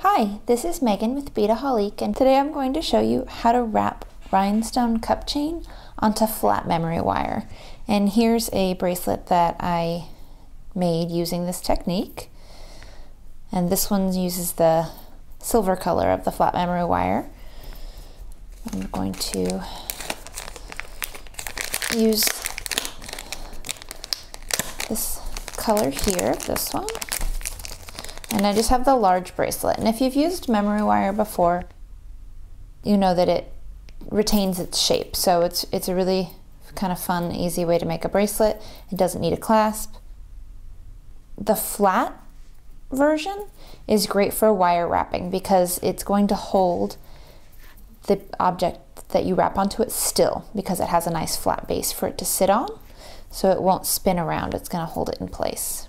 Hi, this is Megan with Beadaholique, and today I'm going to show you how to wrap rhinestone cup chain onto flat memory wire. And here's a bracelet that I made using this technique. And this one uses the silver color of the flat memory wire. I'm going to use this color here, this one. And I just have the large bracelet. And if you've used memory wire before, you know that it retains its shape. So it's a really kind of fun, easy way to make a bracelet. It doesn't need a clasp. The flat version is great for wire wrapping because it's going to hold the object that you wrap onto it still, because it has a nice flat base for it to sit on. So it won't spin around, it's going to hold it in place.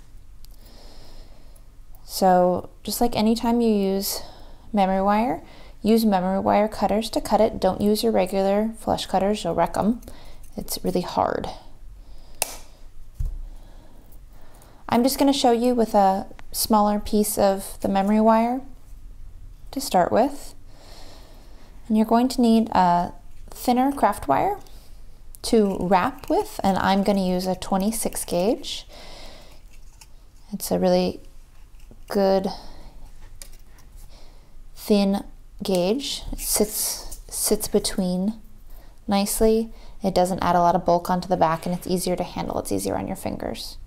So just like anytime you use memory wire cutters to cut it. Don't use your regular flush cutters, you'll wreck them. It's really hard. I'm just going to show you with a smaller piece of the memory wire to start with. And you're going to need a thinner craft wire to wrap with, and I'm going to use a 26 gauge. It's a really good thin gauge. It sits between nicely. It doesn't add a lot of bulk onto the back, and it's easier to handle. It's easier on your fingers.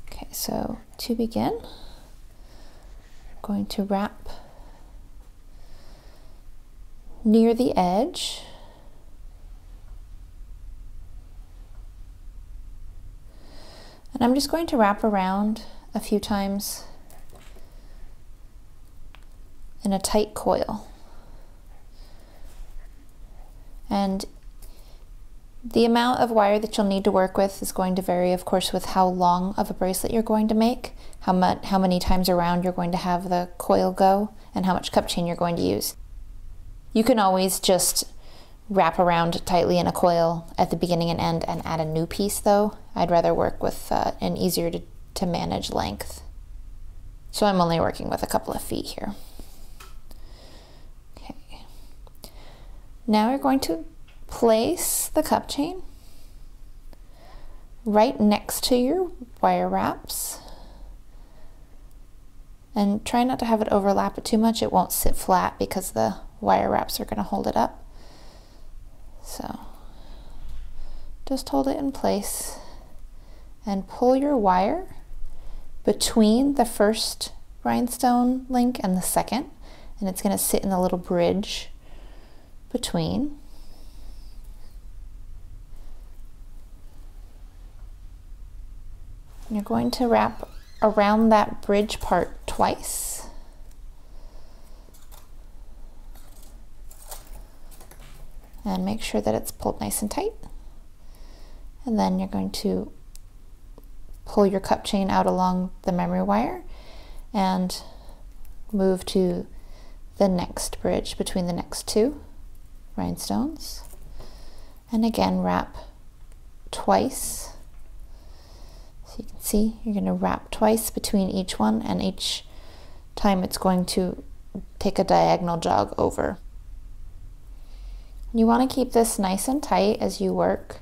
Okay, so to begin, I'm going to wrap near the edge. And I'm just going to wrap around a few times in a tight coil. And the amount of wire that you'll need to work with is going to vary, of course, with how long of a bracelet you're going to make, how many times around you're going to have the coil go, and how much cup chain you're going to use. You can always just wrap around tightly in a coil at the beginning and end and add a new piece though. I'd rather work with an easier to manage length. So I'm only working with a couple of feet here. Now we're going to place the cup chain right next to your wire wraps, and try not to have it overlap it too much. It won't sit flat because the wire wraps are going to hold it up. So just hold it in place and pull your wire between the first rhinestone link and the second, and it's going to sit in the little bridge between. And you're going to wrap around that bridge part twice. And make sure that it's pulled nice and tight. And then you're going to pull your cup chain out along the memory wire and move to the next bridge between the next two rhinestones, and again wrap twice. So you can see you're going to wrap twice between each one, and each time it's going to take a diagonal jog over. You want to keep this nice and tight as you work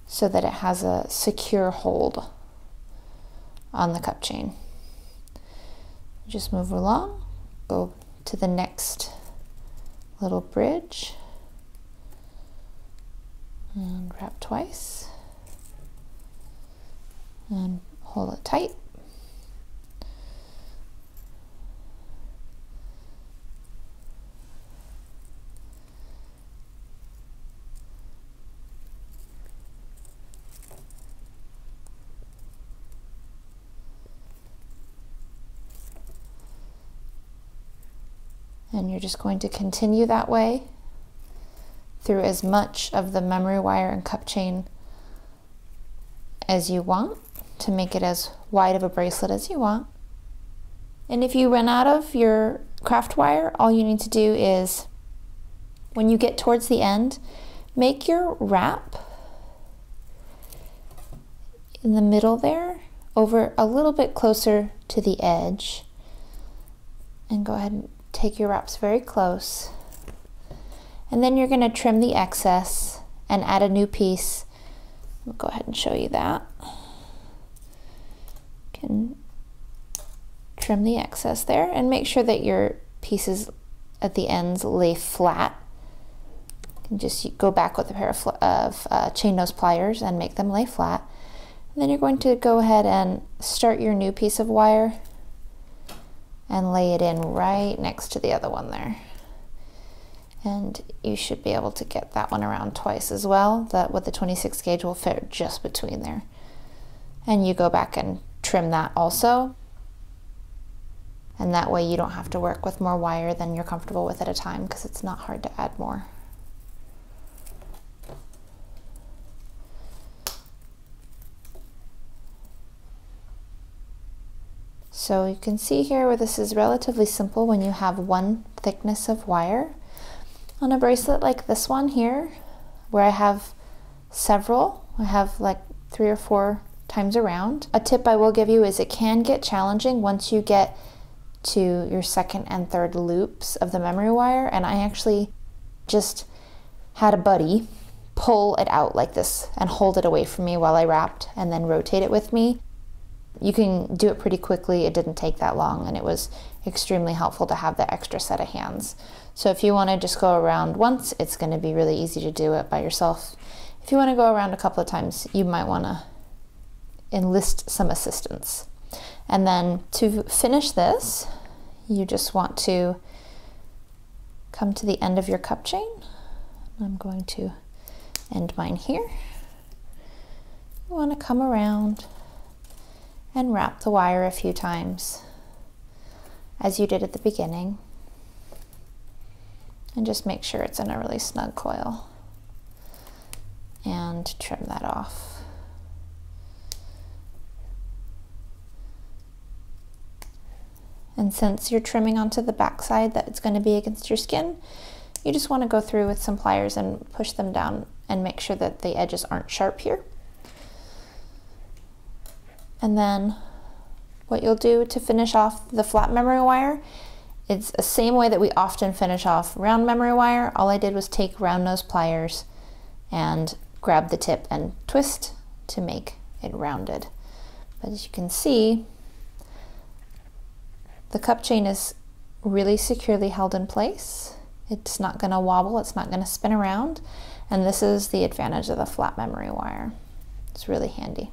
so that it has a secure hold on the cup chain. Just move along, go to the next little bridge and wrap twice and hold it tight. And you're just going to continue that way through as much of the memory wire and cup chain as you want to make it as wide of a bracelet as you want. And if you run out of your craft wire, all you need to do is, when you get towards the end, make your wrap in the middle there, over a little bit closer to the edge, And go ahead and take your wraps very close. And then you're going to trim the excess and add a new piece. I'll go ahead and show you that. You can trim the excess there and make sure that your pieces at the ends lay flat. You can just go back with a pair of chain nose pliers and make them lay flat. And then you're going to go ahead and start your new piece of wire and lay it in right next to the other one there. And you should be able to get that one around twice as well. That with the 26 gauge will fit just between there. And you go back and trim that also. And that way you don't have to work with more wire than you're comfortable with at a time, because it's not hard to add more. So you can see here where this is relatively simple when you have one thickness of wire. On a bracelet like this one here, where I have several, I have like 3 or 4 times around. A tip I will give you is it can get challenging once you get to your second and third loops of the memory wire, and I actually just had a buddy pull it out like this and hold it away from me while I wrapped and then rotate it with me. You can do it pretty quickly. It didn't take that long, and it was extremely helpful to have that extra set of hands. So if you want to just go around once, it's going to be really easy to do it by yourself. If you want to go around a couple of times, you might want to enlist some assistance. And then to finish this, you just want to come to the end of your cup chain. I'm going to end mine here. You want to come around and wrap the wire a few times, as you did at the beginning. And just make sure it's in a really snug coil. And trim that off. And since you're trimming onto the back side that it's going to be against your skin, you just want to go through with some pliers and push them down and make sure that the edges aren't sharp here. And then what you'll do to finish off the flat memory wire, it's the same way that we often finish off round memory wire. All I did was take round nose pliers and grab the tip and twist to make it rounded. But as you can see, the cup chain is really securely held in place. It's not going to wobble, it's not going to spin around, and this is the advantage of the flat memory wire. It's really handy.